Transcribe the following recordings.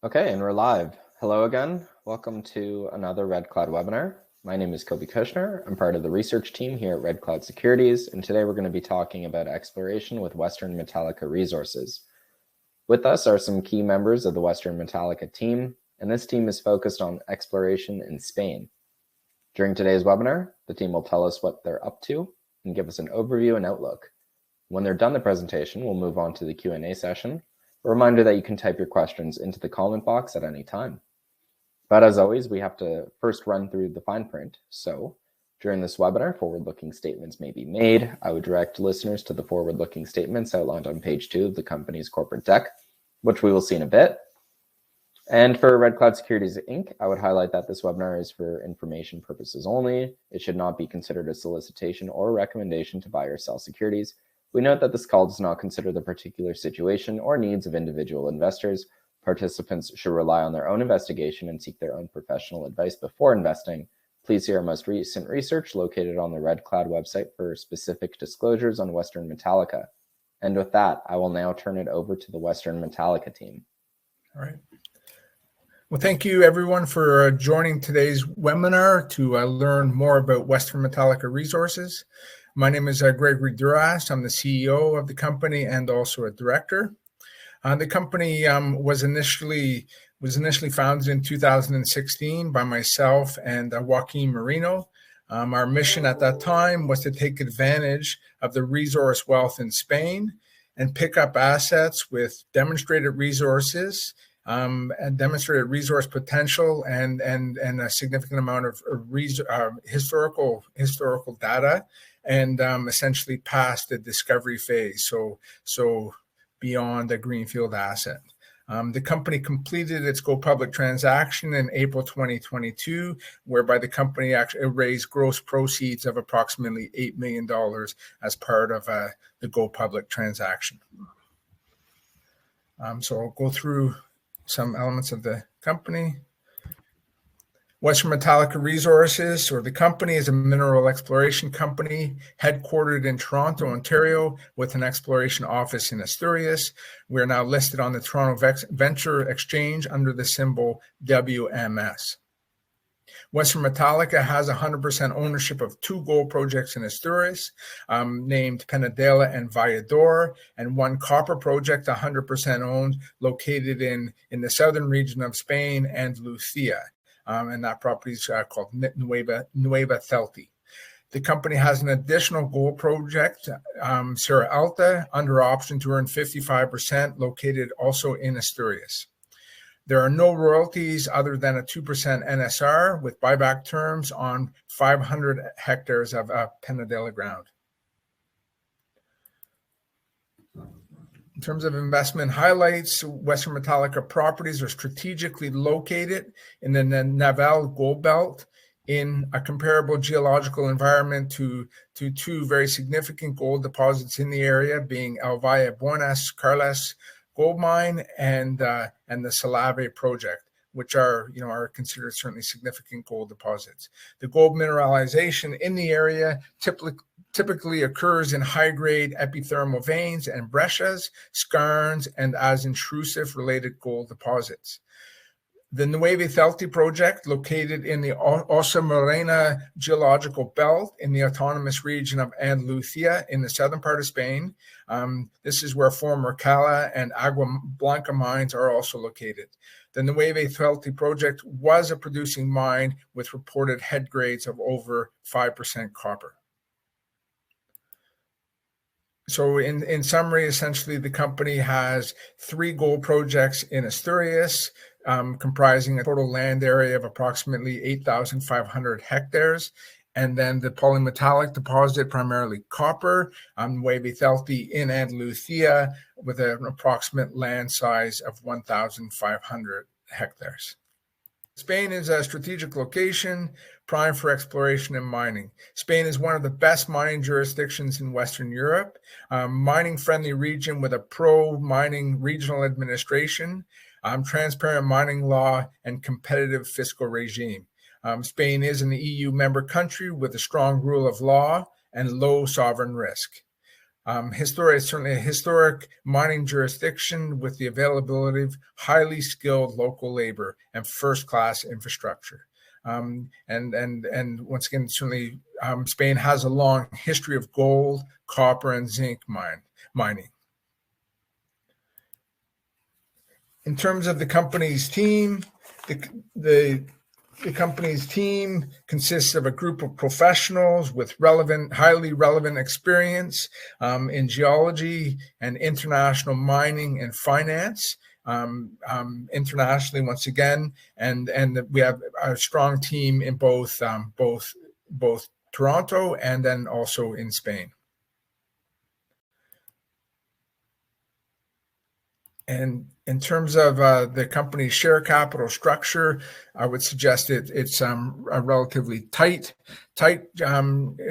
Okay, and we're live. Hello again. Welcome to another Red Cloud webinar. My name is Kobe Kushner. I'm part of the research team here at Red Cloud Securities, and today we're going to be talking about exploration with Western Metallica Resources. With us are some key members of the Western Metallica team, and this team is focused on exploration in Spain. During today's webinar, the team will tell us what they're up to and give us an overview and outlook. When they're done the presentation, we'll move on to the Q&A session. A reminder that you can type your questions into the comment box at any time. But as always, we have to first run through the fine print. So during this webinar, forward-looking statements may be made. I would direct listeners to the forward-looking statements outlined on page 2 of the company's corporate deck, which we will see in a bit. And for Red Cloud Securities Inc., I would highlight that this webinar is for information purposes only. It should not be considered a solicitation or recommendation to buy or sell securities. We note that this call does not consider the particular situation or needs of individual investors. Participants should rely on their own investigation and seek their own professional advice before investing. Please see our most recent research located on the Red Cloud website for specific disclosures on Western Metallica. And with that, I will now turn it over to the Western Metallica team. All right. Well, thank you everyone for joining today's webinar to learn more about Western Metallica Resources. My name is Gregory Duras. I'm the CEO of the company and also a director. The company was initially founded in 2016 by myself and Joaquin Marino. Our mission at that time was to take advantage of the resource wealth in Spain and pick up assets with demonstrated resources and demonstrated resource potential and a significant amount of historical data, and essentially past the discovery phase, so beyond a greenfield asset. The company completed its go public transaction in April 2022, whereby the company actually raised gross proceeds of approximately $8 million as part of the go public transaction. So I'll go through some elements of the company. Western Metallica Resources, or the company, is a mineral exploration company headquartered in Toronto, Ontario, with an exploration office in Asturias. We are now listed on the Toronto Venture Exchange under the symbol WMS. Western Metallica has 100% ownership of 2 gold projects in Asturias, named Penedela and Valledor, and 1 copper project, 100% owned, located in the southern region of Spain, Andalucia. And that property is called Nueva Celti. The company has an additional gold project, Serrata, under option to earn 55%, located also in Asturias. There are no royalties other than a 2% NSR with buyback terms on 500 hectares of Penedela ground. In terms of investment highlights, Western Metallica properties are strategically located in the Naval Gold Belt in a comparable geological environment to 2 very significant gold deposits in the area, being El Valle Buenas Carles gold mine and the Salave project, which are considered certainly significant gold deposits. The gold mineralization in the area typically occurs in high-grade epithermal veins and breccias, skarns, and as intrusive related gold deposits. The Nueva Celti project, located in the Ossa Morena geological belt in the autonomous region of Andalucia in the southern part of Spain. This is where former Cala and Agua Blanca mines are also located. The Nueva Celti project was a producing mine with reported head grades of over 5% copper. So in summary, essentially, the company has 3 gold projects in Asturias, comprising a total land area of approximately 8,500 hectares. And then the polymetallic deposit, primarily copper, Nueva Celti in Andalucia, with an approximate land size of 1,500 hectares. Spain is a strategic location, prime for exploration and mining. Spain is one of the best mining jurisdictions in Western Europe, mining-friendly region with a pro-mining regional administration, transparent mining law, and competitive fiscal regime. Spain is an EU member country with a strong rule of law and low sovereign risk. It's certainly a historic mining jurisdiction with the availability of highly skilled local labor and first-class infrastructure. And once again, certainly Spain has a long history of gold, copper, and zinc mining. In terms of the company's team, the company's team consists of a group of professionals with highly relevant experience in geology and international mining and finance. Internationally, once again, and we have a strong team in both Toronto and then also in Spain. And in terms of the company's share capital structure, I would suggest it's a relatively tight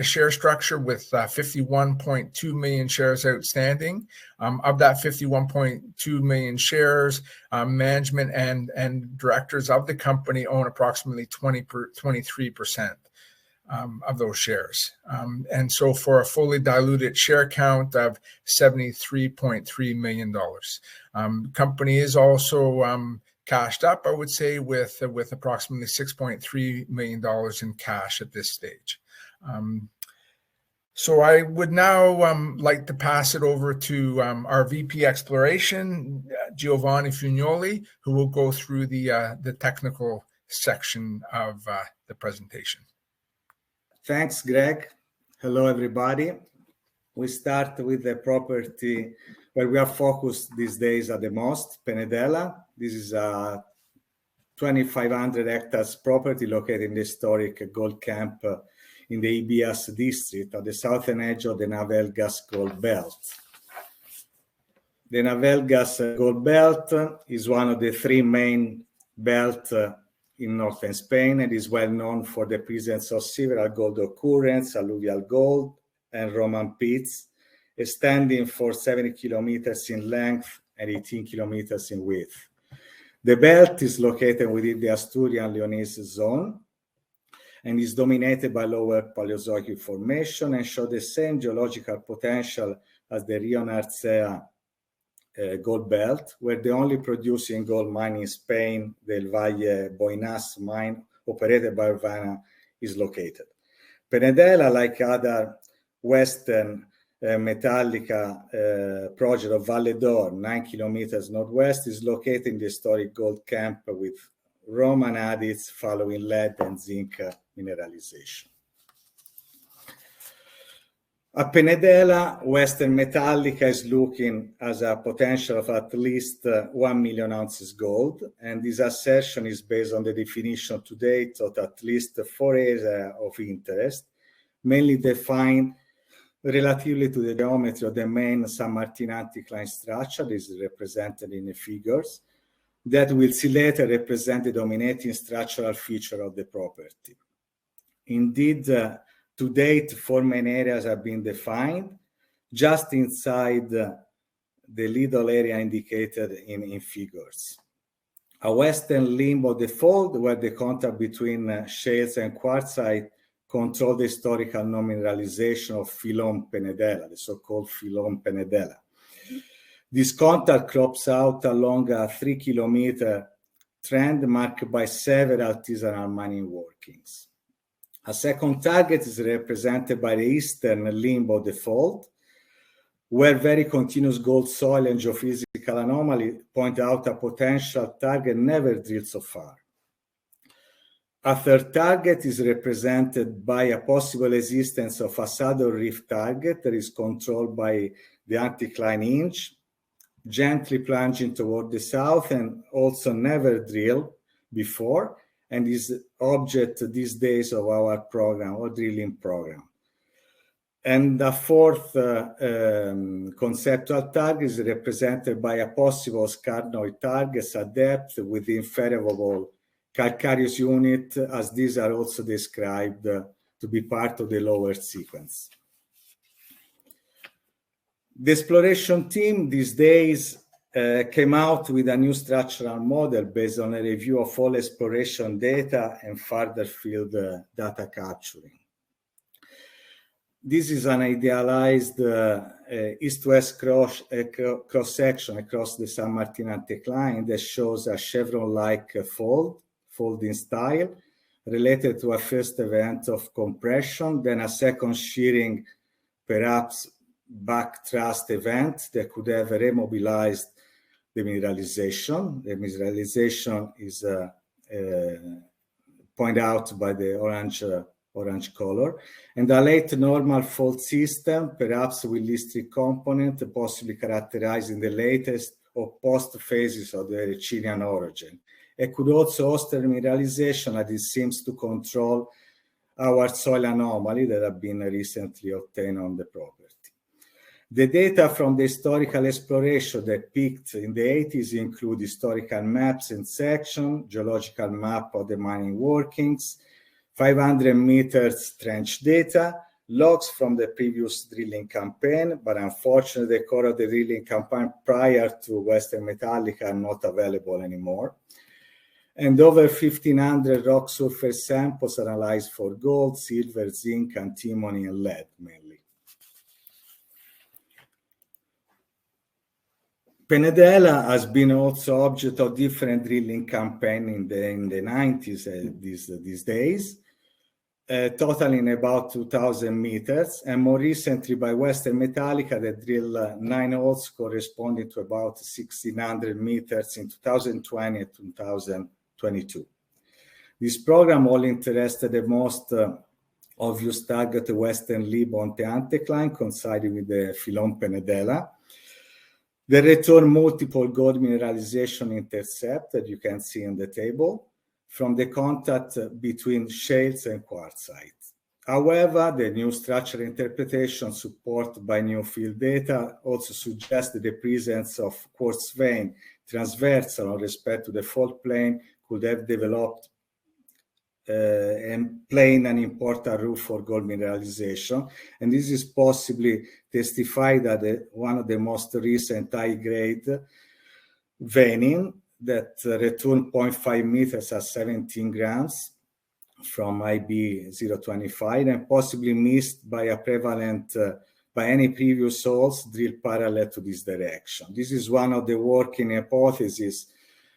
share structure with 51.2 million shares outstanding. Of that 51.2 million shares, management and directors of the company own approximately 23%. Of those shares. And so for a fully diluted share count of $73.3 million. Company is also cashed up, I would say, with approximately $6.3 million in cash at this stage. So I would now like to pass it over to our VP Exploration, Giovanni Fugnoli, who will go through the technical section of the presentation. Thanks, Greg. Hello, everybody. We start with the property where we are focused these days at the most, Penedela. This is a 2,500 hectares property located in the historic gold camp in the Ibias district at the southern edge of the Navelgas gold belt. The Navelgas gold belt is one of the three main belts in northern Spain and is well known for the presence of several gold occurrences, alluvial gold, and Roman pits, extending for 70 kilometers in length and 18 kilometers in width. The belt is located within the Asturian Leonese zone and is dominated by lower Paleozoic formation and shows the same geological potential as the Rio Narcea gold belt, where the only producing gold mine in Spain, the El Valle Boinas mine, operated by Urbana, is located. Penedela, like other Western Metallica project of Valledor, 9 kilometers northwest, is located in the historic gold camp with Roman adits following lead and zinc mineralization. At Penedela, Western Metallica is looking as a potential of at least 1 million ounces gold, and this assertion is based on the definition to date of at least 4 areas of interest, mainly defined relatively to the geometry of the main San Martin anticline structure. This is represented in the figures, that will see later represent the dominating structural feature of the property. Indeed, to date, 4 main areas have been defined just inside the little area indicated in figures. A western limb of the fold, where the contact between shales and quartzite control the historical non-mineralization of Filon Penedela, the so-called Filon Penedela. This contact crops out along a 3-kilometer trend marked by several artisanal mining workings. A second target is represented by the eastern limb of the fault, where very continuous gold soil and geophysical anomaly point out a potential target never drilled so far. A third target is represented by a possible existence of a saddle reef target that is controlled by the anticline hinge, gently plunging toward the south and also never drilled before, and is object these days of our program or drilling program. And the fourth conceptual target is represented by a possible scarnoid targets at depth within favorable calcareous unit, as these are also described to be part of the lower sequence. The exploration team these days came out with a new structural model based on a review of all exploration data and further field data capturing. This is an idealized east-west cross-section across the San Martin anticline that shows a chevron-like folding style related to a first event of compression, then a second shearing, perhaps back thrust event that could have remobilized the mineralization. The mineralization is pointed out by the orange color, and a late normal fault system, perhaps with listric component, possibly characterizing the latest or post phases of the Erecinian orogeny. It could also host the mineralization that it seems to control our soil anomaly that have been recently obtained on the property. The data from the historical exploration that peaked in the 80s include historical maps and sections, geological map of the mining workings, 500 meters trench data, logs from the previous drilling campaign, but unfortunately the core of the drilling campaign prior to Western Metallica are not available anymore. And over 1,500 rock surface samples analyzed for gold, silver, zinc, antimony, and lead mainly. Penedela has been also object of different drilling campaigns in the 90s these days, totaling about 2,000 meters, and more recently by Western Metallica that drilled 9 holes corresponding to about 1,600 meters in 2020 and 2022. This program all interested the most obvious target, the western lip on the anticline, coinciding with the Filon Penedela. They return multiple gold mineralization intercept that you can see in the table from the contact between shales and quartzite. However, the new structural interpretation supported by new field data also suggests the presence of quartz vein transversal with respect to the fault plane could have developed and playing an important role for gold mineralization. And this is possibly testified that one of the most recent high-grade veining that returned 0.5 meters at 17 grams from IB 025 and possibly missed by a prevalent by any previous holes drilled parallel to this direction. This is one of the working hypotheses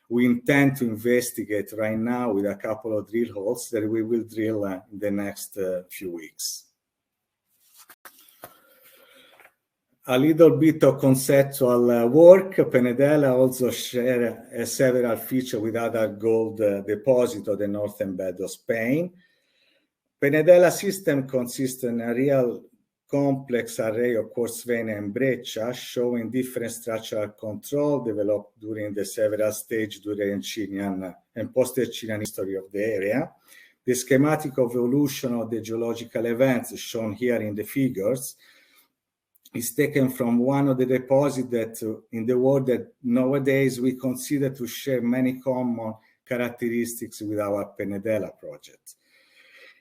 we intend to investigate right now with a couple of drill holes that we will drill in the next few weeks. A little bit of conceptual work. Penedela also shares several features with other gold deposits of the northern bed of Spain. Penedela system consists in a real complex array of quartz vein and breccia showing different structural control developed during the several stages during Erecinian and post-Erecinian history of the area. The schematic of evolution of the geological events shown here in the figures is taken from one of the deposits that in the world that nowadays we consider to share many common characteristics with our Penedela project.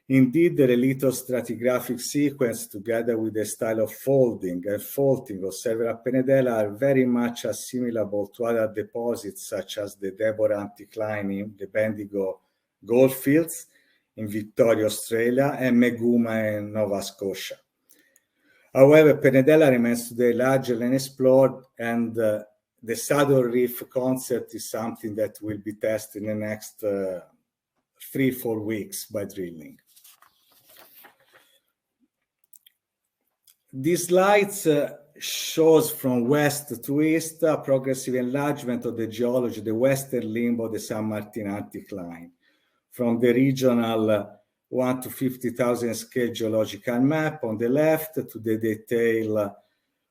Indeed, the litostratigraphic sequence, together with the style of folding and faulting of several Penedela, are very much assimilable to other deposits such as the Deborah anticline in the Bendigo goldfields in Victoria, Australia, and Meguma in Nova Scotia. However, Penedela remains today largely unexplored, and the saddle reef concept is something that will be tested in the next 3-4 weeks by drilling. These slides shows from west to east a progressive enlargement of the geology, the western limb of the San Martin anticline, from the regional 1 to 50,000 scale geological map on the left to the detail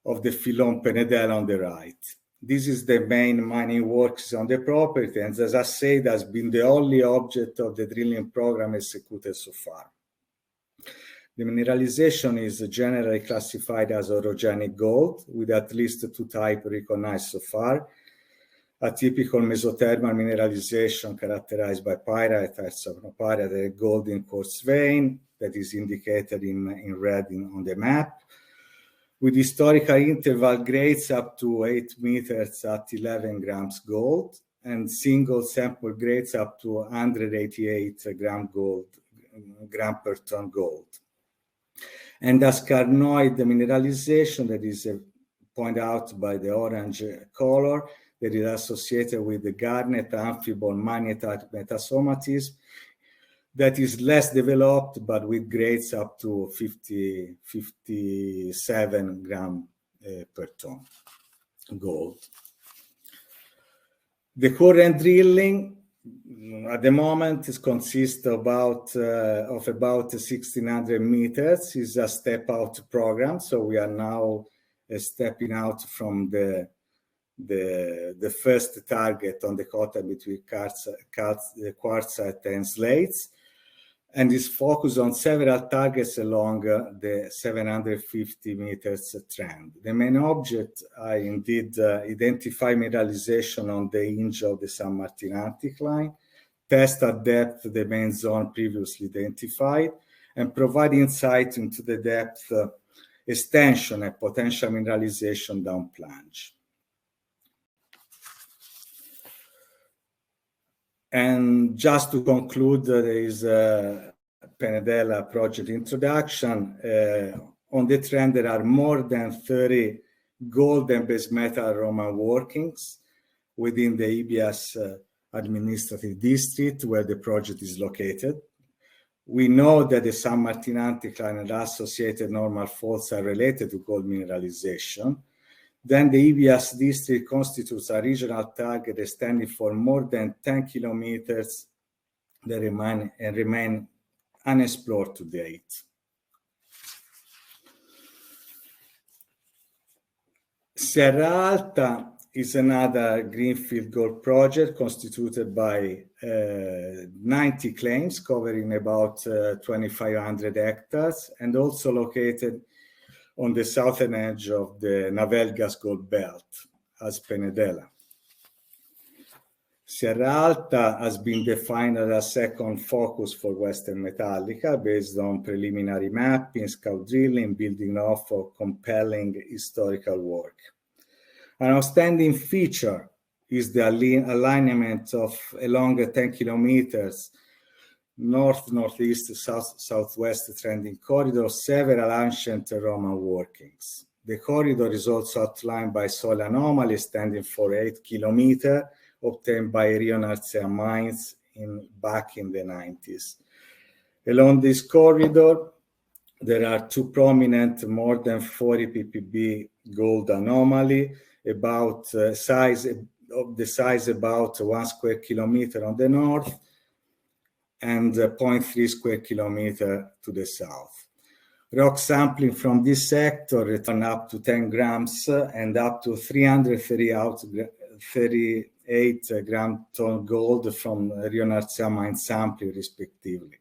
of the Filon Penedela on the right. This is the main mining works on the property, and as I said, has been the only object of the drilling program executed so far. The mineralization is generally classified as orogenic gold, with at least 2 types recognized so far. A typical mesothermal mineralization characterized by pyrite, pyrite, a golden quartz vein that is indicated in red on the map, with historical interval grades up to 8 meters at 11 grams gold, and single sample grades up to 188 gram per ton gold. and ascarnoid mineralization that is pointed out by the orange color that is associated with the garnet, amphibole, magnetite metasomatism that is less developed but with grades up to 57 grams per ton gold. The current drilling at the moment consists of about 1,600 meters. Is a step out program, so we are now stepping out from the first target on the cotton between quartzite and slates, and is focused on several targets along the 750 meters trend. The main object are indeed identify mineralization on the hinge of the San Martin anticline, test at depth the main zone previously identified, and provide insight into the depth extension and potential mineralization down plunge. And just to conclude, there is a Penedela Project introduction. On the trend, there are more than 30 gold and base metal Roman workings within the EBS administrative district where the project is located. We know that the San Martin anticline and associated normal faults are related to gold mineralization. Then the EBS district constitutes a regional target extending for more than 10 kilometers that remain unexplored to date. Serrata is another greenfield gold project constituted by 90 claims covering about 2,500 hectares and also located on the southern edge of the Navelgas gold belt as Penedela. Serrata has been defined as a second focus for Western Metallica based on preliminary mapping, scout drilling, building off of compelling historical work. An outstanding feature is the alignment of along 10 kilometers north-northeast, south-southwest trending corridor, several ancient Roman workings. The corridor is also outlined by soil anomaly extending for 8 kilometers, obtained by Rionarcea mines back in the 90s. Along this corridor, there are two prominent more than 40 ppb gold anomaly, about size about 1 square kilometer on the north, and 0.3 square kilometer to the south. Rock sampling from this sector return up to 10 grams and up to 338 gram ton gold from Rionarcea mine sampling respectively.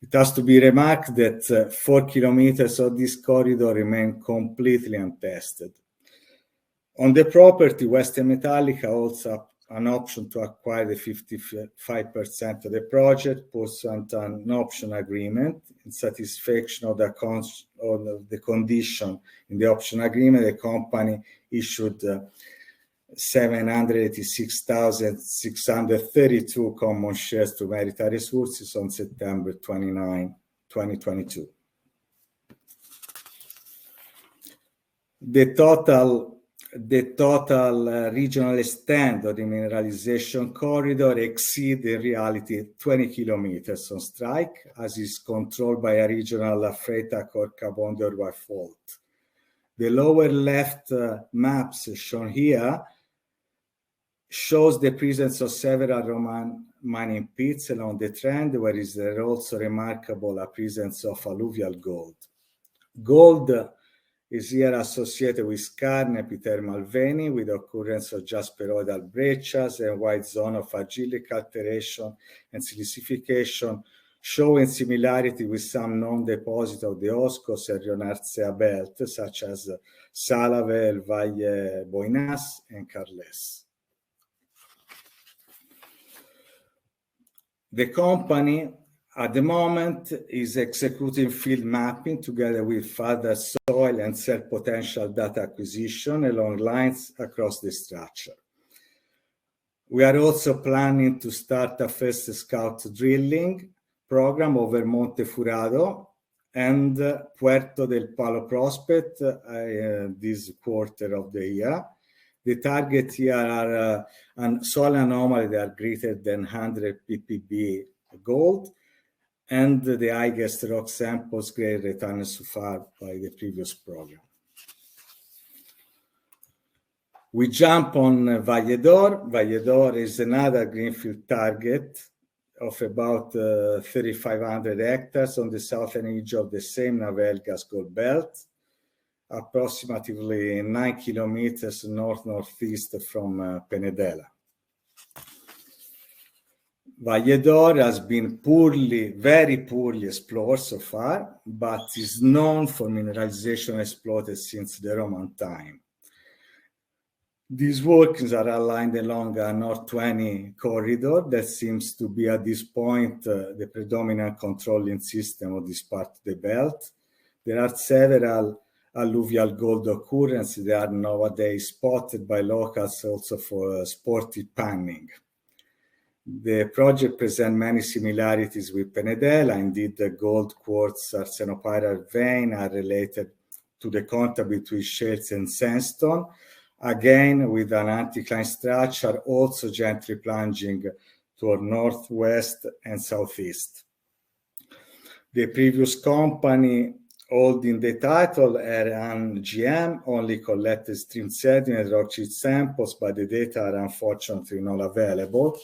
It has to be remarked that 4 kilometers of this corridor remain completely untested. On the property, Western Metallica also an option to acquire the 55% of the project pursuant to an option agreement. In satisfaction of the condition in the option agreement, the company issued 786,632 common shares to Metallica Resources on September 29, 2022. The total regional extent of the mineralization corridor exceeds in reality 20 kilometers on strike, as is controlled by a regional Freita-Corcabonde-Uruguay fault. The lower left maps shown here shows the presence of several Roman mining pits along the trend, where is there also remarkable a presence of alluvial gold. Gold is here associated with skarn epithermal veining with occurrence of jasperoidal breccias and wide zone of argillic alteration and silicification, showing similarity with some known deposits of the Oscos and Rionarcea belt, such as Salave, Valle Boinas, and Carles. The company at the moment is executing field mapping together with further soil and cell potential data acquisition along lines across the structure. We are also planning to start a first scout drilling program over Monte Furado and Puerto del Palo prospect this quarter of the year. The target here are soil anomaly that are greater than 100 ppb gold, and the highest rock samples grade returned so far by the previous program. We jump on Valledor. Valledor is another greenfield target of about 3,500 hectares on the southern edge of the same Navelgas gold belt, approximately 9 kilometers north-northeast from Penedela. Valledor has been very poorly explored so far, but is known for mineralization exploited since the Roman time. These workings are aligned along a North 20 corridor that seems to be at this point the predominant controlling system of this part of the belt. There are several alluvial gold occurrences that are nowadays spotted by locals also for sportive panning. The project presents many similarities with Penedela. Indeed, the gold quartz arsenopyrite vein are related to the contact between shales and sandstone, again with an anticline structure also gently plunging toward northwest and southeast. The previous company holding the title, GM, only collected stream sediment rock sheet samples, but the data are unfortunately not available.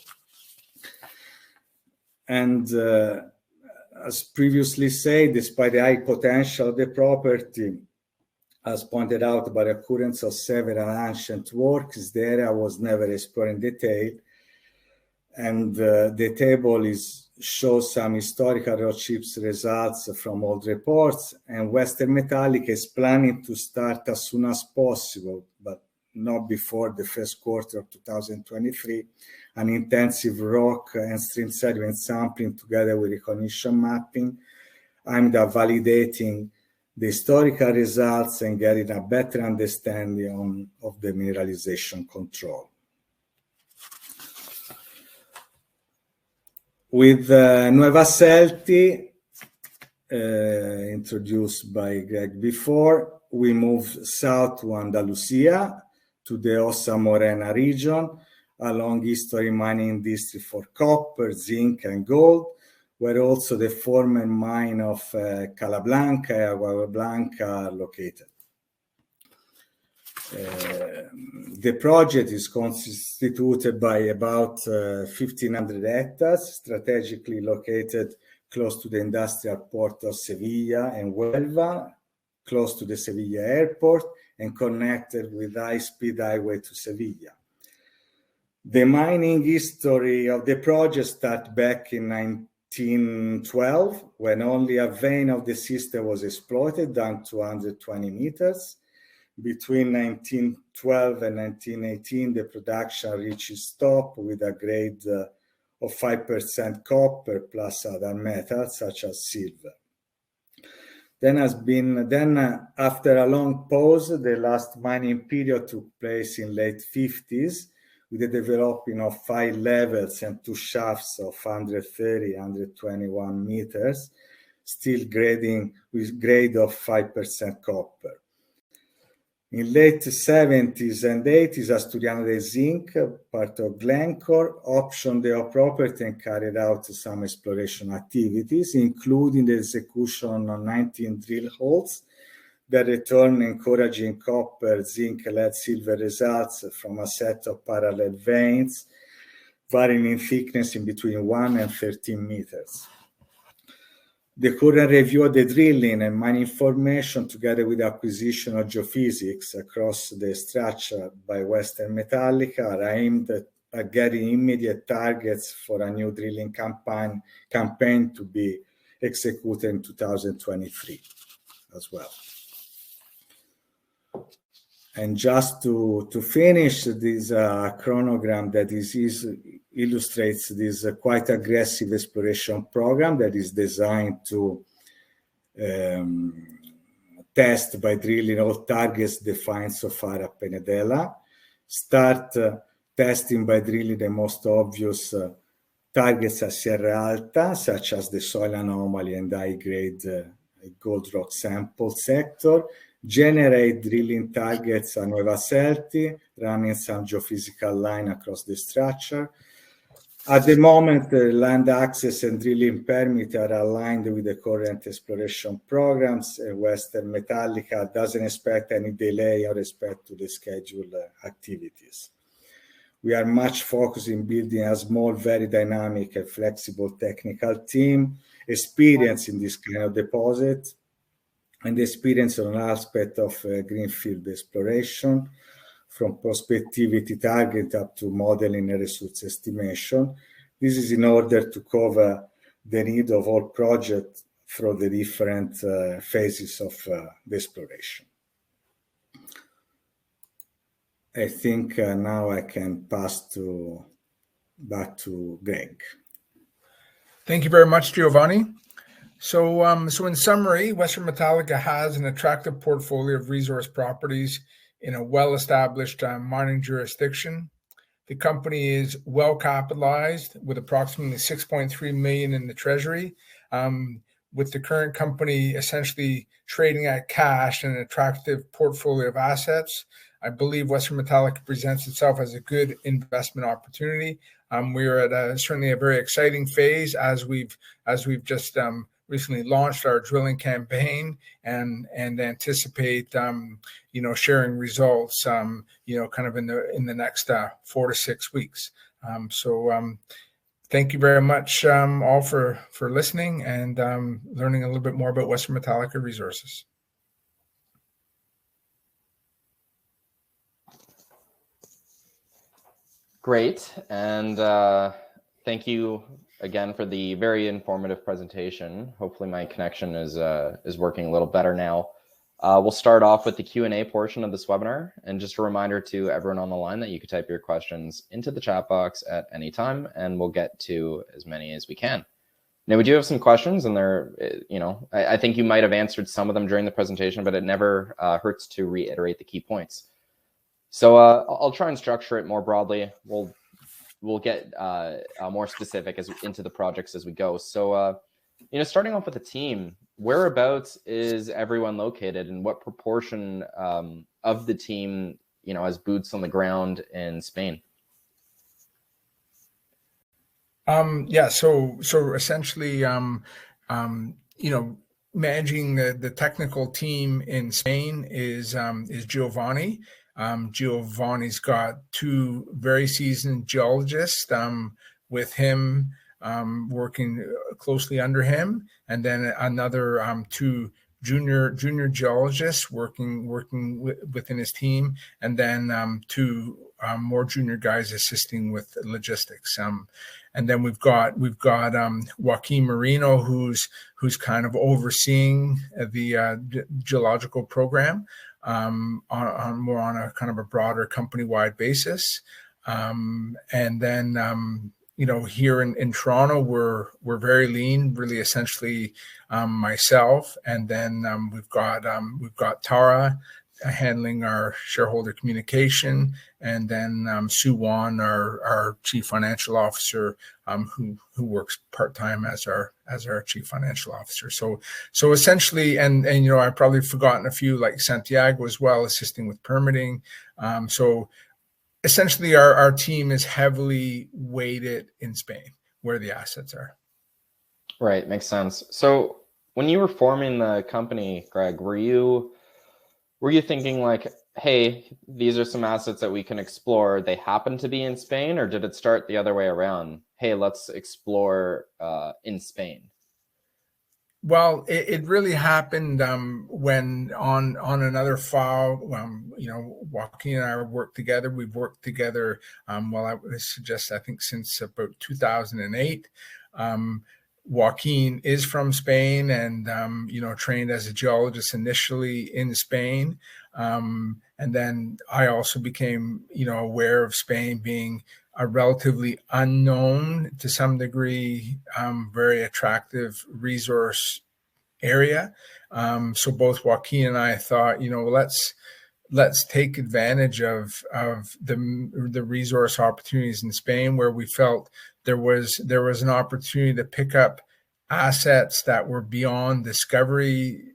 And as previously said, despite the high potential of the property, as pointed out by the occurrence of several ancient works, the area was never explored in detail. And the table shows some historical rock chips results from old reports, and Western Metallica is planning to start as soon as possible, but not before the first quarter of 2023, an intensive rock and stream sediment sampling together with recognition mapping, aimed at validating the historical results and getting a better understanding of the mineralization control. With Nueva Celti, introduced by Greg before, we move south to Andalucia, to the Ossa Morena region, a long history mining district for copper, zinc, and gold, where also the former mine of Calablanca and Agua Blanca are located. The project is constituted by about 1,500 hectares, strategically located close to the industrial port of Sevilla and Huelva, close to the Sevilla airport, and connected with high-speed highway to Sevilla. The mining history of the project started back in 1912, when only a vein of the system was exploited down to 120 meters. Between 1912 and 1918, the production reached its top with a grade of 5% copper plus other metals such as silver. Then after a long pause, the last mining period took place in late 50s with the developing of 5 levels and 2 shafts of 130, 121 meters, still grading with grade of 5% copper. In late 70s and 80s, Asturias de Zinc, part of Glencore, optioned their property and carried out some exploration activities, including the execution of 19 drill holes that returned encouraging copper, zinc, lead, silver results from a set of parallel veins, varying in thickness in between 1 and 13 meters. The current review of the drilling and mining information, together with the acquisition of geophysics across the structure by Western Metallica, are aimed at getting immediate targets for a new drilling campaign to be executed in 2023 as well. And just to finish, this chronogram that illustrates this quite aggressive exploration program that is designed to test by drilling all targets defined so far at Penedela, start testing by drilling the most obvious targets at Serrata, such as the soil anomaly and high-grade gold rock sample sector, generate drilling targets at Nueva Celti, running some geophysical line across the structure. At the moment, the land access and drilling permit are aligned with the current exploration programs. Western Metallica doesn't expect any delay in respect to the scheduled activities. We are much focused in building a small, very dynamic and flexible technical team, experience in this kind of deposit, and experience on an aspect of greenfield exploration, from prospectivity target up to modeling and resource estimation. This is in order to cover the need of all projects through the different phases of the exploration. I think now I can pass back to Greg. Thank you very much, Giovanni. So in summary, Western Metallica has an attractive portfolio of resource properties in a well-established mining jurisdiction. The company is well capitalized with approximately 6.3 million in the treasury, with the current company essentially trading at cash and an attractive portfolio of assets. I believe Western Metallica presents itself as a good investment opportunity. We are at certainly a very exciting phase as we've just recently launched our drilling campaign and anticipate sharing results kind of in the next 4 to 6 weeks. Thank you very much all for listening and learning a little bit more about Western Metallica Resources. Great, and thank you again for the very informative presentation. Hopefully my connection is working a little better now. We'll start off with the Q&A portion of this webinar, and just a reminder to everyone on the line that you can type your questions into the chat box at any time, and we'll get to as many as we can. Now, we do have some questions, and they're, I think you might have answered some of them during the presentation, but it never hurts to reiterate the key points. So I'll try and structure it more broadly. We'll get more specific into the projects as we go. So, starting off with the team, whereabouts is everyone located, and what proportion of the team, has boots on the ground in Spain? So essentially, managing the technical team in Spain is Giovanni. Giovanni's got 2 very seasoned geologists with him working closely under him, and then another 2 junior geologists working within his team, and then 2 more junior guys assisting with logistics. And then we've got Joaquin Marino, who's kind of overseeing the geological program on a kind of a broader company-wide basis. And then here in Toronto, we're very lean, really essentially myself, and then we've got Tara handling our shareholder communication, and then Sue Wan, our chief financial officer, who works part-time as our chief financial officer. So essentially, and I've probably forgotten a few, like Santiago as well, assisting with permitting. So essentially our team is heavily weighted in Spain, where the assets are. Right, makes sense. So when you were forming the company, Greg, were you thinking like, hey, these are some assets that we can explore, they happen to be in Spain, or did it start the other way around? Hey, let's explore in Spain. Well, it really happened when on another file, Joaquin and I worked together. We've worked together, I think since about 2008. Joaquin is from Spain and, trained as a geologist initially in Spain. And then I also became, aware of Spain being a relatively unknown, to some degree, very attractive resource area. So both Joaquin and I thought, let's take advantage of the resource opportunities in Spain, where we felt there was an opportunity to pick up assets that were beyond discovery,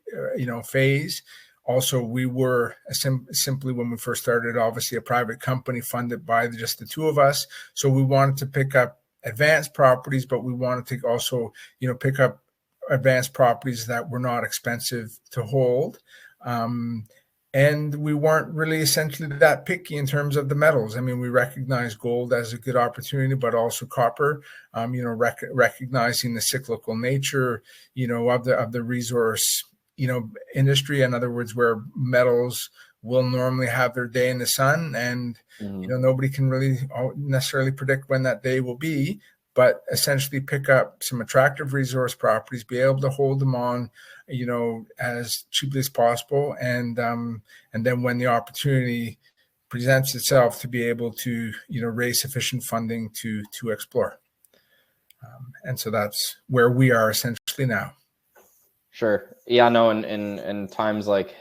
phase. Also, we were simply, when we first started, obviously a private company funded by just the two of us. So we wanted to pick up advanced properties, but we wanted to also, pick up advanced properties that were not expensive to hold. And we weren't really essentially that picky in terms of the metals. I mean, we recognize gold as a good opportunity, but also copper. Recognizing the cyclical nature, of the resource, industry. In other words, where metals will normally have their day in the sun, and nobody can really necessarily predict when that day will be. But essentially, pick up some attractive resource properties, be able to hold them on, as cheaply as possible, and then when the opportunity presents itself, to be able to raise sufficient funding to explore. And so that's where we are essentially now. Sure. Yeah. No. In times like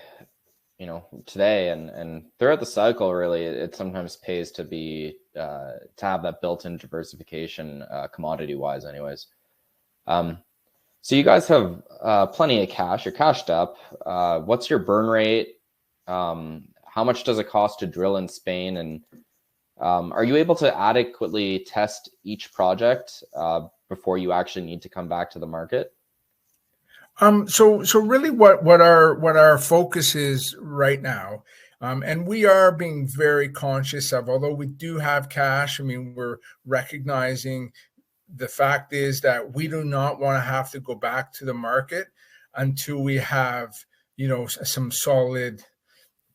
today and throughout the cycle, really, it sometimes pays to be to have that built-in diversification, commodity-wise, anyways. So you guys have plenty of cash. You're cashed up. What's your burn rate? How much does it cost to drill in Spain? And are you able to adequately test each project before you actually need to come back to the market? So really what our focus is right now, and we are being very conscious of, although we do have cash, I mean, we're recognizing the fact is that we do not want to have to go back to the market until we have, some solid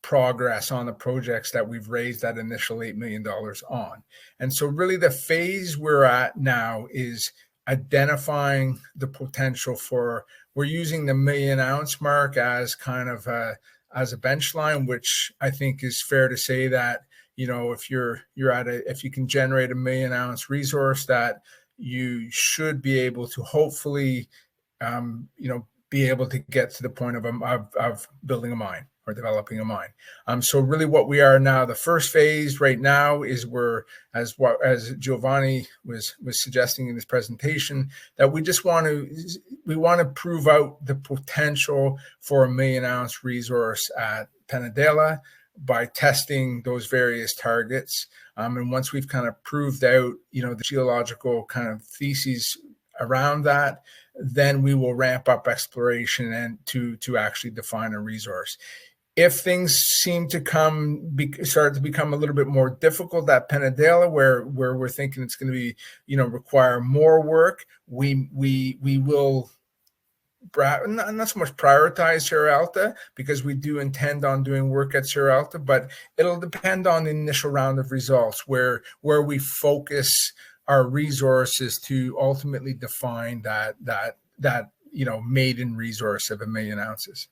progress on the projects that we've raised that initial $8 million on. And so really the phase we're at now is identifying the potential for, we're using the 1 million ounce mark as kind of as a bench line, which I think is fair to say that, if if you can generate 1 million ounce resource, that you should be able to hopefully, be able to get to the point of building a mine or developing a mine. So really what we are now, the first phase right now is as Giovanni was suggesting in his presentation, that we want to prove out the potential for a 1 million ounce resource at Penedela by testing those various targets. And once we've kind of proved out, the geological kind of theses around that, then we will ramp up exploration and to actually define a resource. If things seem to start to become a little bit more difficult at Penedela, where we're thinking it's going to be, require more work, we will not so much prioritize Serrata, because we do intend on doing work at Serrata, but it'll depend on the initial round of results where we focus our resources to ultimately define that maiden resource of 1 million ounces.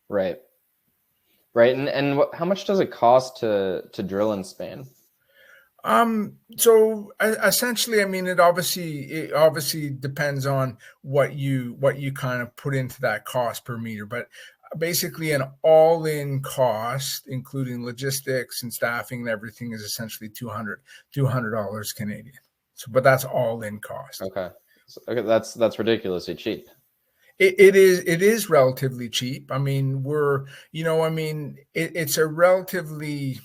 Right. And how much does it cost to drill in Spain? So essentially, I mean, it obviously depends on what you kind of put into that cost per meter, but basically an all-in cost, including logistics and staffing and everything, is essentially $200 Canadian. So, but that's all-in cost. Okay. That's ridiculously cheap. It is relatively cheap. I mean, it's a relatively,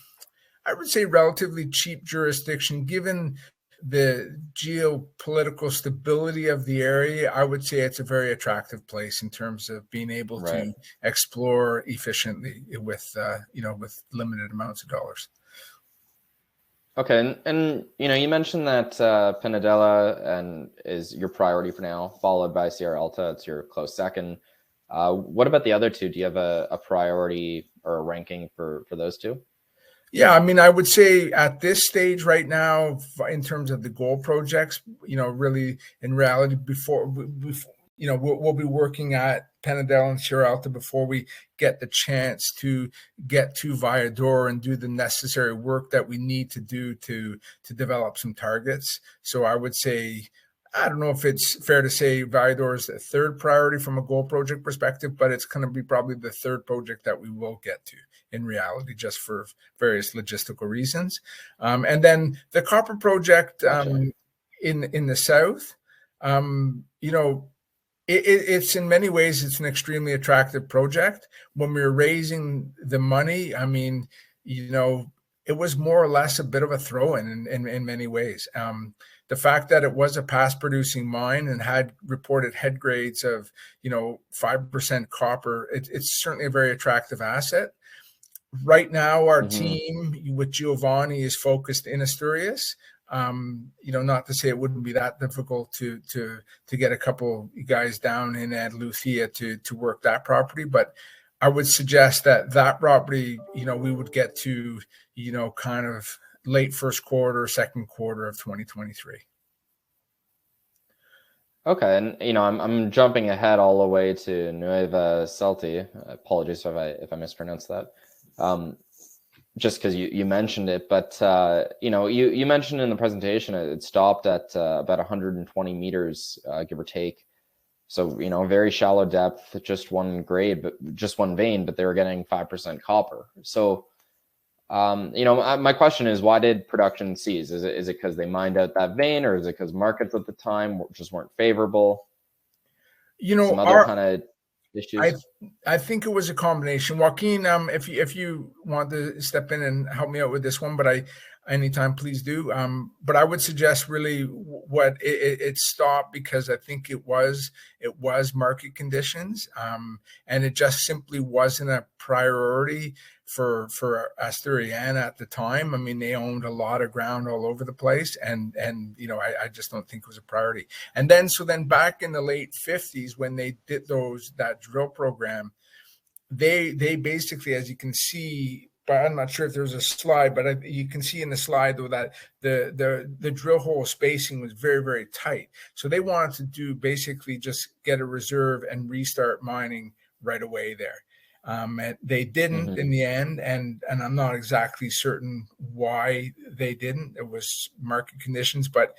I would say, relatively cheap jurisdiction given the geopolitical stability of the area. I would say it's a very attractive place in terms of being able to explore efficiently with limited amounts of dollars. Okay, and you mentioned that Penedela is your priority for now, followed by Alta. It's your close second. What about the other two? Do you have a priority or a ranking for those two? Yeah, I mean, I would say at this stage right now, in terms of the gold projects, really in reality, before we'll be working at Penedela and Serrata before we get the chance to get to Valledor and do the necessary work that we need to do to develop some targets. So I would say, I don't know if it's fair to say Valledor is the third priority from a gold project perspective, but it's going to be probably the third project that we will get to in reality, just for various logistical reasons. And then the copper project in the south, It's in many ways, it's an extremely attractive project. When we were raising the money, I mean, it was more or less a bit of a throw-in in many ways. The fact that it was a past-producing mine and had reported head grades of 5% copper, it's certainly a very attractive asset. Right now, our team with Giovanni is focused in Asturias. Not to say it wouldn't be that difficult to get a couple guys down in Andalucia to work that property, but I would suggest that property, we would get to, kind of late first quarter, second quarter of 2023. Okay, and I'm jumping ahead all the way to Nueva Celti. Apologies if I mispronounced that. Just because you mentioned it, but you mentioned in the presentation it stopped at about 120 meters, give or take. So very shallow depth, just one grade, but just one vein, but they were getting 5% copper. So my question is, why did production cease? Is it because they mined out that vein, or is it because markets at the time just weren't favorable? Some other kind of issues. I think it was a combination. Joaquin, if you want to step in and help me out with this one, but anytime, please do. But I would suggest really what it stopped because I think it was market conditions, and it just simply wasn't a priority for Asturiana at the time. I mean, they owned a lot of ground all over the place, and I just don't think it was a priority. And then back in the late 50s, when they did that drill program, they basically, as you can see, but I'm not sure if there's a slide, but you can see in the slide though that the drill hole spacing was very, very tight. So they wanted to do basically just get a reserve and restart mining right away there. And they didn't in the end, and I'm not exactly certain why they didn't. It was market conditions, but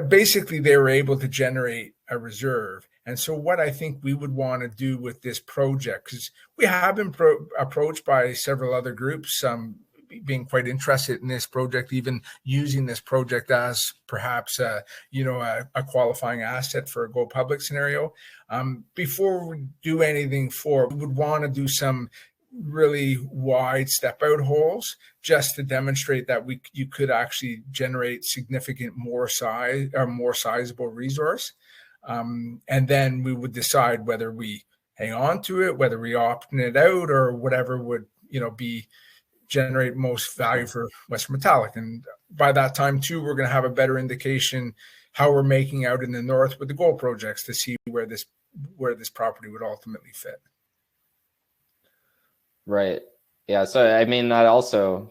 basically they were able to generate a reserve. And so what I think we would want to do with this project, because we have been approached by several other groups, being quite interested in this project, even using this project as perhaps a qualifying asset for a go public scenario. Before we do anything we would want to do some really wide step out holes just to demonstrate that you could actually generate significant more sizable resource. And then we would decide whether we hang on to it, whether we opt it out, or whatever would generate most value for Western Metallic. And by that time too, we're going to have a better indication how we're making out in the north with the gold projects to see where this property would ultimately fit. Right. Yeah. So I mean, that also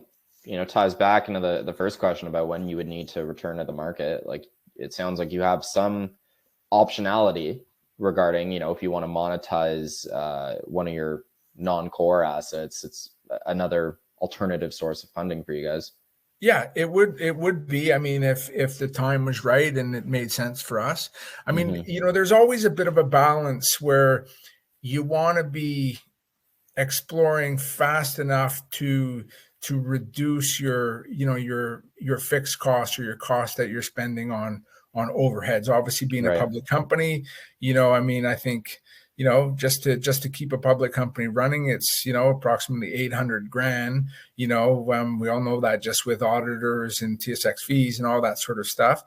ties back into the first question about when you would need to return to the market. Like, it sounds like you have some optionality regarding if you want to monetize one of your non-core assets. It's another alternative source of funding for you guys. Yeah, it would be. I mean, if the time was right and it made sense for us. I mean, there's always a bit of a balance where you want to be exploring fast enough to reduce your fixed costs or your cost that you're spending on overheads. Obviously, being a public company, I mean, I think just to keep a public company running, it's approximately $800,000. We all know that just with auditors and TSX fees and all that sort of stuff.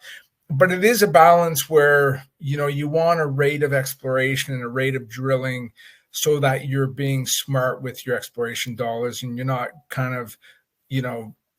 But it is a balance where you want a rate of exploration and a rate of drilling so that you're being smart with your exploration dollars and you're not kind of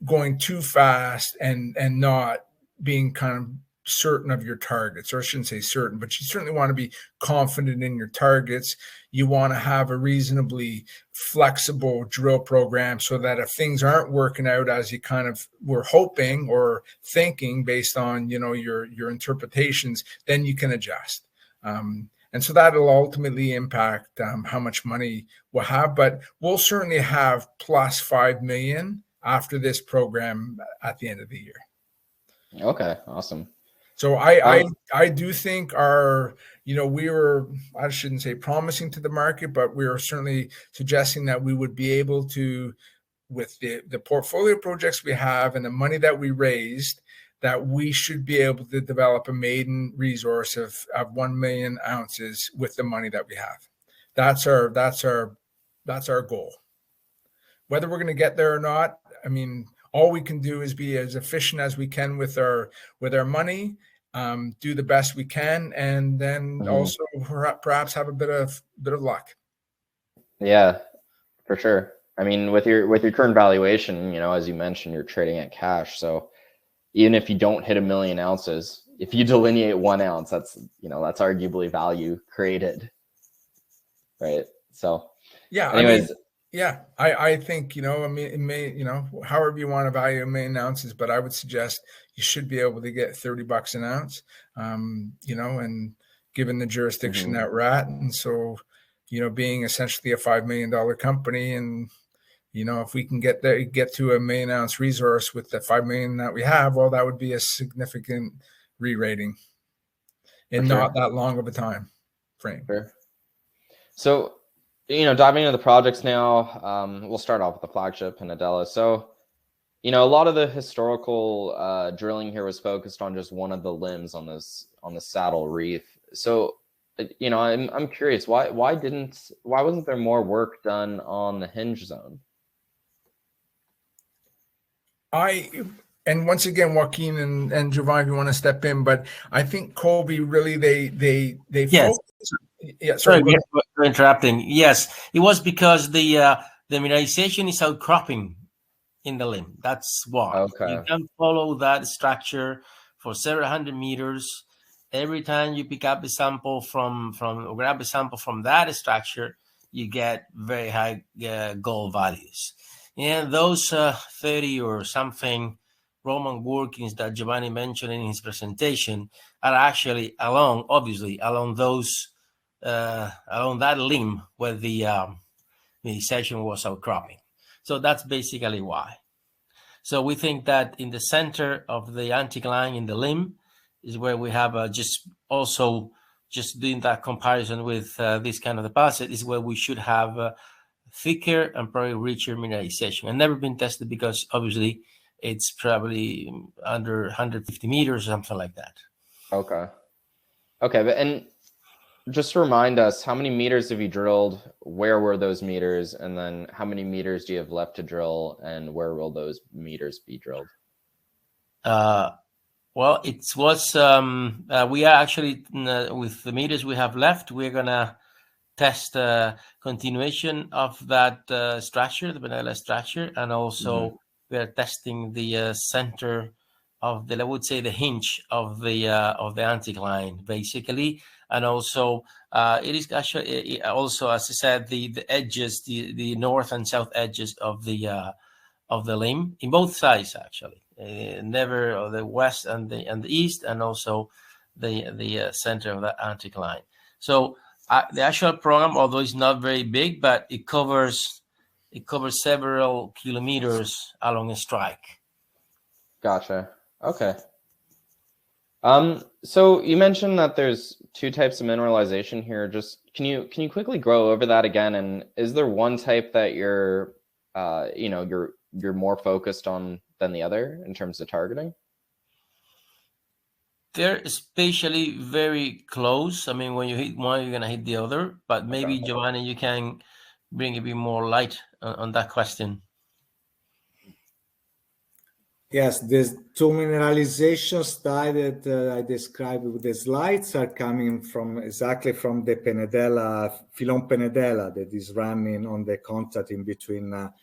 going too fast and not being kind of certain of your targets. Or I shouldn't say certain, but you certainly want to be confident in your targets. You want to have a reasonably flexible drill program so that if things aren't working out as you kind of were hoping or thinking based on your interpretations, then you can adjust. And so that'll ultimately impact how much money we'll have, but we'll certainly have plus 5 million after this program at the end of the year. Okay, awesome. So I do think we were, I shouldn't say promising to the market, but we are certainly suggesting that we would be able to, with the portfolio projects we have and the money that we raised, that we should be able to develop a maiden resource of 1 million ounces with the money that we have. That's our goal. Whether we're going to get there or not, I mean, all we can do is be as efficient as we can with our money, do the best we can, and then also perhaps have a bit of luck. Yeah, for sure. I mean, with your current valuation, as you mentioned, you're trading at cash. So even if you don't hit 1 million ounces, if you delineate 1 ounce, that's arguably value created, right? So yeah, anyways. I think, I mean, it may, however you want to value 1 million ounces, but I would suggest you should be able to get $30 an ounce, and given the jurisdiction that we're at. And so, being essentially a $5 million company, and, if we can get to 1 million ounce resource with the 5 million that we have, well, that would be a significant re-rating in not that long of a time frame. Sure. So, diving into the projects now, we'll start off with the flagship, Penedela. So, a lot of the historical drilling here was focused on just one of the limbs on the saddle reef. So, I'm curious, why wasn't there more work done on the hinge zone? And once again, Joaquin and Giovanni, if you want to step in, but I think Colby really they yes. Yeah, sorry for interrupting. Yes, it was because the mineralization is outcropping in the limb. That's why. Okay. You can follow that structure for several hundred meters. Every time you pick up a sample or grab a sample from that structure, you get very high gold values. And those 30 or something Roman workings that Giovanni mentioned in his presentation are actually along those along that limb where the mineralization was outcropping. So that's basically why. So we think that in the center of the anticline in the limb is where we have just doing that comparison with this kind of deposit is where we should have thicker and probably richer mineralization. And never been tested because obviously it's probably under 150 meters or something like that. Okay. And just to remind us, how many meters have you drilled? Where were those meters? And then how many meters do you have left to drill? And where will those meters be drilled? Well, it was, we are actually, with the meters we have left, we're going to test continuation of that structure, the Penedela structure, and also we are testing the center of I would say the hinge of the anticline, basically. And also, it is actually also, as I said, the edges, the north and south edges of the limb in both sides, actually. Never the west and the east, and also the center of the anticline. So the actual program, although it's not very big, but it covers several kilometers along a strike. Gotcha. Okay. So you mentioned that there's two types of mineralization here. Just can you quickly go over that again? And is there one type that you're more focused on than the other in terms of targeting? They're especially very close. I mean, when you hit one, you're gonna hit the other. But maybe Giovanni, you can bring a bit more light on that question. Yes, these two mineralization styles that I described with the slides are coming exactly from the Penedela, Filon Penedela, that is running on the contact in between the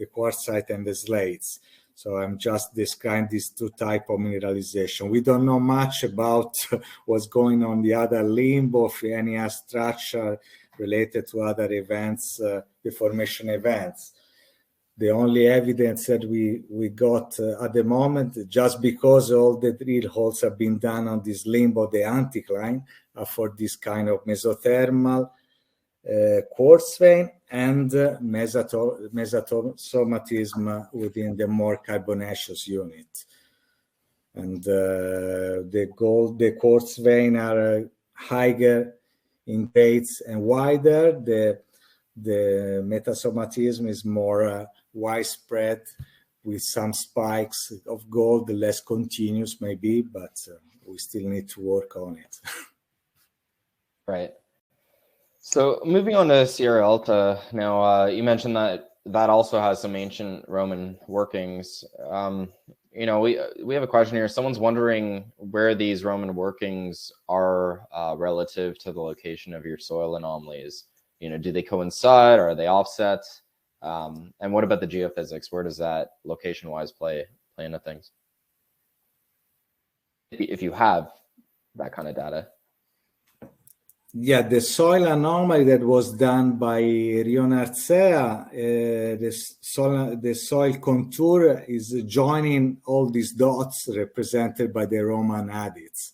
quartzite and the slates. So I'm just describing these two types of mineralization. We don't know much about what's going on the other limb or any structure related to other events, deformation events. The only evidence that we got at the moment, just because all the drill holes have been done on this limb of the anticline, are for this kind of mesothermal quartz vein and mesosomatism within the more carbonaceous unit. And the quartz vein are higher in grades and wider. The metasomatism is more widespread with some spikes of gold, less continuous maybe, but we still need to work on it. Right. So moving on to Sierra Alta now, you mentioned that that also has some ancient Roman workings. You know, we have a question here. Someone's wondering where these Roman workings are relative to the location of your soil anomalies. You know, do they coincide? Or are they offset? And what about the geophysics? Where does that location-wise play into things? If you have that kind of data. Yeah, the soil anomaly that was done by Rionarcea, the soil contour is joining all these dots represented by the Roman adits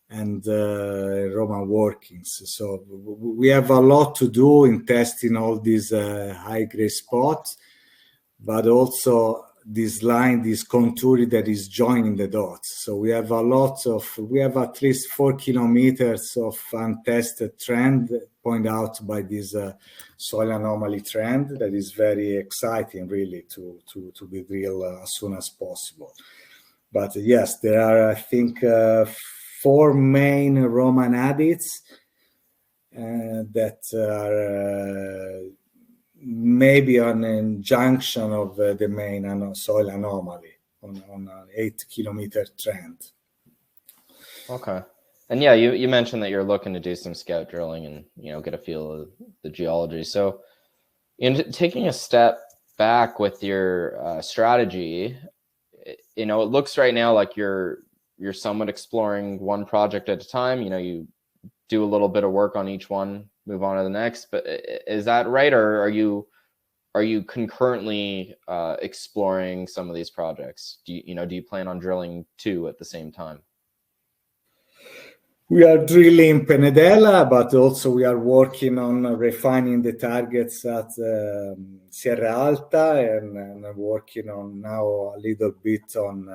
and Roman workings. So we have a lot to do in testing all these high-grade spots, but also this line, this contour that is joining the dots. So we have at least 4 kilometers of untested trend pointed out by this soil anomaly trend that is very exciting really to be drilled as soon as possible. But yes, there are, I think, 4 main Roman adits that are maybe on a junction of the main soil anomaly on an 8-kilometer trend. Okay. And yeah, you mentioned that you're looking to do some scout drilling and, you know, get a feel of the geology. So in taking a step back with your strategy, you know, it looks right now like you're somewhat exploring one project at a time. You know, you do a little bit of work on each one, move on to the next. But is that right, or are you concurrently exploring some of these projects? Do you plan on drilling 2 at the same time? We are drilling Penedela, but also we are working on refining the targets at Sierra Alta, and working on now a little bit on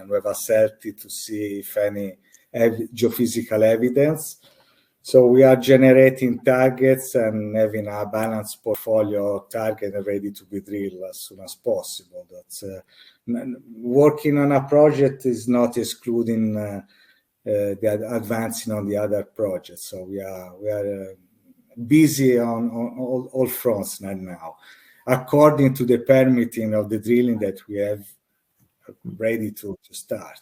Nueva Celti to see if any geophysical evidence. So we are generating targets and having a balanced portfolio of targets ready to be drilled as soon as possible. That's working on a project is not excluding the advancing on the other projects. So we are busy on all fronts right now, according to the permitting of the drilling that we have ready to start.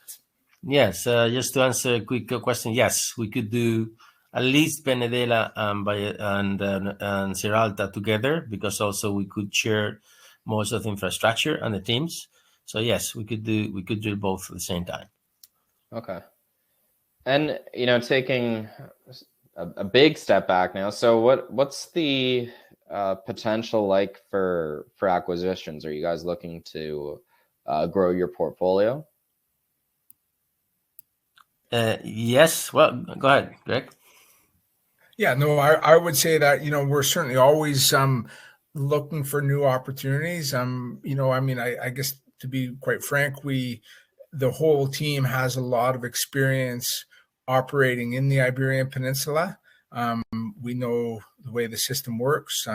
Yes, just to answer a quick question, yes, we could do at least Penedela and Serrata together, because also we could share most of the infrastructure and the teams. So yes, we could drill both at the same time. Okay. And, you know, taking a big step back now, so what's the potential like for acquisitions? Are you guys looking to grow your portfolio? Yes. Well, go ahead, Greg. Yeah, no, I would say that, you know, we're certainly always looking for new opportunities. You know, I mean, I guess to be quite frank, the whole team has a lot of experience operating in the Iberian Peninsula. We know the way the system works.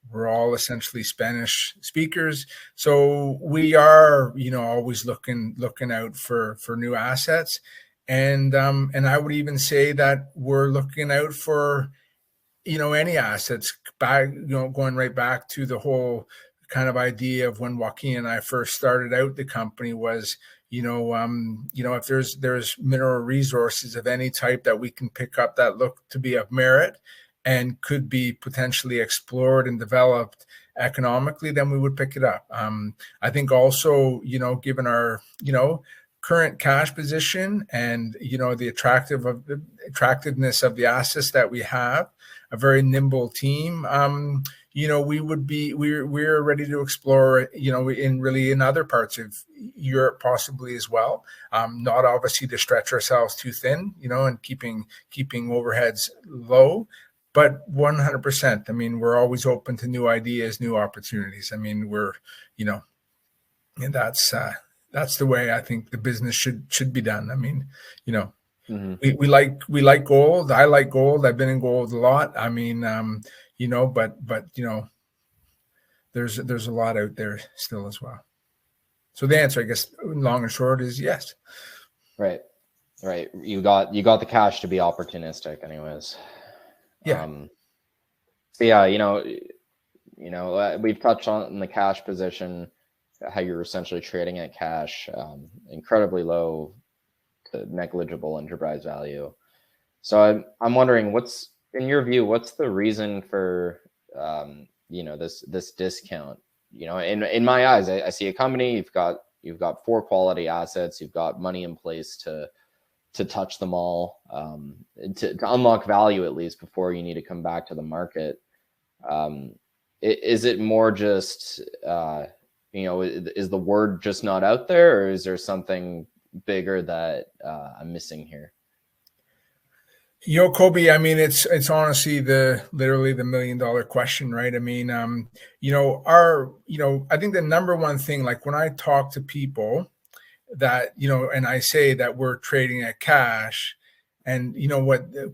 We're all essentially Spanish speakers, so we are, you know, always looking out for new assets. And I would even say that we're looking out for, you know, any assets back, you know, going right back to the whole kind of idea of when Joaquin and I first started out the company was, you know, if there's mineral resources of any type that we can pick up that look to be of merit and could be potentially explored and developed economically, then we would pick it up. I think also, you know, given our, you know, current cash position and, you know, the attractiveness of the assets that we have, a very nimble team, you know, we're ready to explore, you know, in other parts of Europe possibly as well. Not obviously to stretch ourselves too thin, you know, and keeping overheads low, but 100%. I mean, we're always open to new ideas, new opportunities. I mean, we're, you know, and that's the way I think the business should be done. I mean, you know, we like gold. I like gold. I've been in gold a lot. I mean, you know, but you know, there's a lot out there still as well. So the answer, I guess, long and short, is yes. Right. You got the cash to be opportunistic, anyways. Yeah. So yeah, we've touched on the cash position, how you're essentially trading at cash, incredibly low to negligible enterprise value. So I'm wondering, what's in your view, what's the reason for this discount? In my eyes, I see a company, you've got 4 quality assets, you've got money in place to touch them all, to unlock value at least before you need to come back to the market. Is it more just is the word just not out there, or is there something bigger that I'm missing here? Kobe, I mean, it's honestly literally the $1 million question, right? I mean, I think the number one thing, like when I talk to people that, and I say that we're trading at cash, and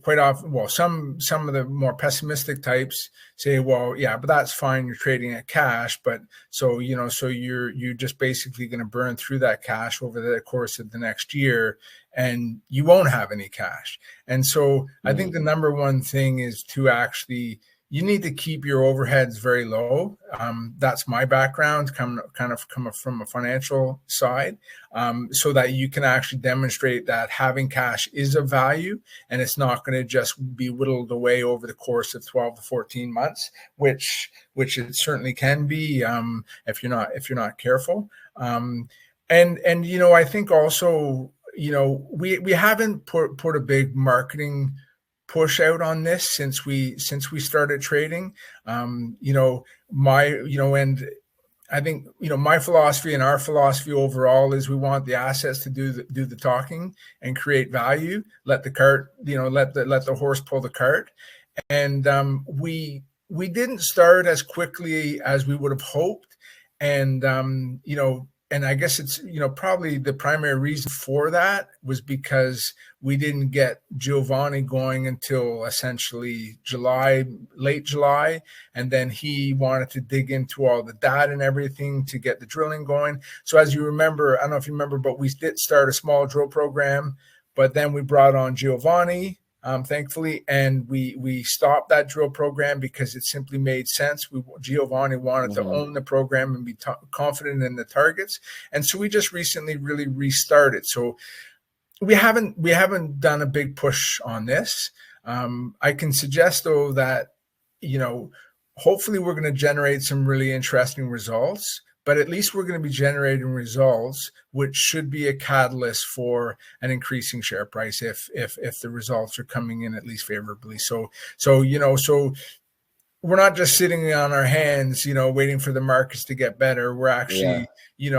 quite often, well, some of the more pessimistic types say, well, yeah, but that's fine, you're trading at cash, but so you're just basically going to burn through that cash over the course of the next year, and you won't have any cash. And so I think the number one thing is to actually, you need to keep your overheads very low. That's my background, come from a financial side, so that you can actually demonstrate that having cash is of value, and it's not going to just be whittled away over the course of 12 to 14 months, which it certainly can be, if you're not careful. And I think also, we haven't put a big marketing push out on this since we started trading. And I think, my philosophy and our philosophy overall is we want the assets to do the talking and create value. Let the cart, let the horse pull the cart. And we didn't start as quickly as we would have hoped. And and I guess it's, probably the primary reason for that was because we didn't get Giovanni going until essentially late July. And then he wanted to dig into all the data and everything to get the drilling going. So as you remember, I don't know if you remember, but we did start a small drill program, but then we brought on Giovanni, thankfully, and we stopped that drill program because it simply made sense. Giovanni wanted to own the program and be confident in the targets, and so we just recently really restarted. So we haven't done a big push on this. I can suggest though that hopefully we're going to generate some really interesting results. But at least we're going to be generating results, which should be a catalyst for an increasing share price if the results are coming in at least favorably. So we're not just sitting on our hands, waiting for the markets to get better. We're actually, we're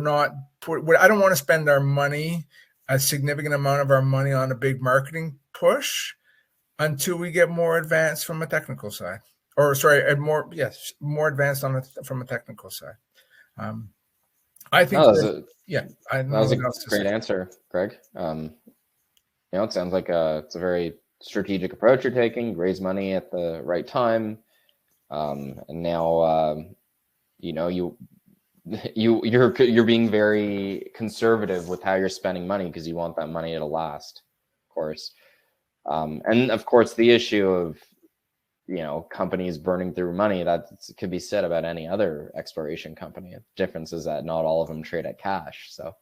not. I don't want to spend a significant amount of our money on a big marketing push until we get more advanced from a technical side. Or sorry, and more advanced from a technical side. I think that was a great answer, Greg. It sounds like it's a very strategic approach you're taking. Raise money at the right time, and now you're being very conservative with how you're spending money because you want that money to last, of course. And of course, the issue of companies burning through money, that could be said about any other exploration company. The difference is that not all of them trade at cash. So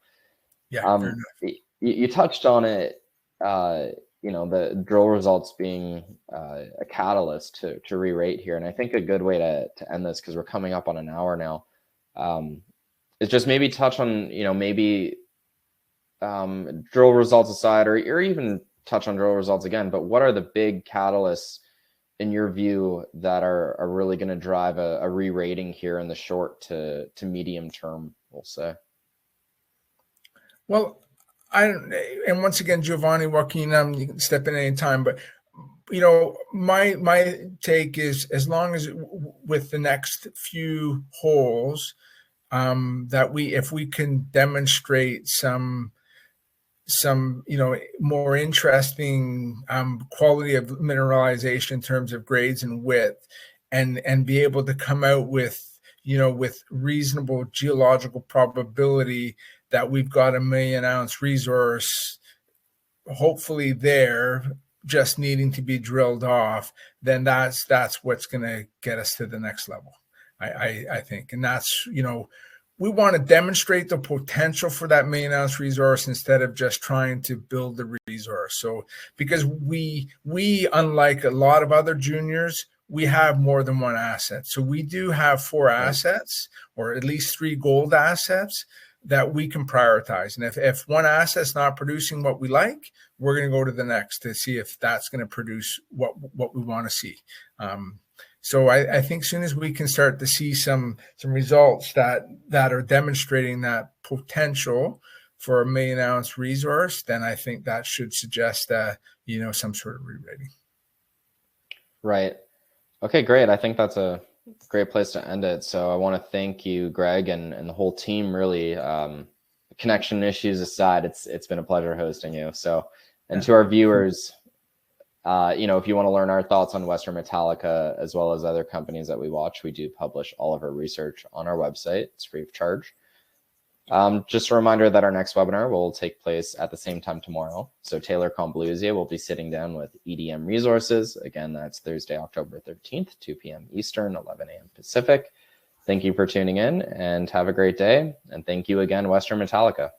you touched on it, the drill results being a catalyst to re-rate here. And I think a good way to end this, because we're coming up on an hour now, is just maybe touch on, maybe drill results aside, or even touch on drill results again, but what are the big catalysts in your view that are really going to drive a re-rating here in the short to medium term, we'll say? Well, and once again, Giovanni, Joaquin, you can step in any time, but my take is, as long as with the next few holes, if we can demonstrate some more interesting quality of mineralization in terms of grades and width, and be able to come out with with reasonable geological probability that we've got a 1 million ounce resource, hopefully there, just needing to be drilled off, then that's what's going to get us to the next level, I think. And that's, we want to demonstrate the potential for that 1 million ounce resource instead of just trying to build the resource. So because we unlike a lot of other juniors, we have more than one asset. So we do have 4 assets, or at least 3 gold assets that we can prioritize. And if one asset's not producing what we like, we're going to go to the next to see if that's going to produce what we want to see. So I think as soon as we can start to see some results that are demonstrating that potential for a 1 million ounce resource, then I think that should suggest some sort of re-rating. Right. Okay, great. I think that's a great place to end it. So I want to thank you, Greg, and the whole team. Really, connection issues aside, it's been a pleasure hosting you. So, and to our viewers, if you want to learn our thoughts on Western Metallica as well as other companies that we watch, we do publish all of our research on our website. It's free of charge. Just a reminder that our next webinar will take place at the same time tomorrow. So Taylor Combluzia will be sitting down with EDM Resources. Again, that's Thursday, October 13th, 2 p.m. Eastern, 11 a.m. Pacific. Thank you for tuning in and have a great day. And thank you again, Western Metallica.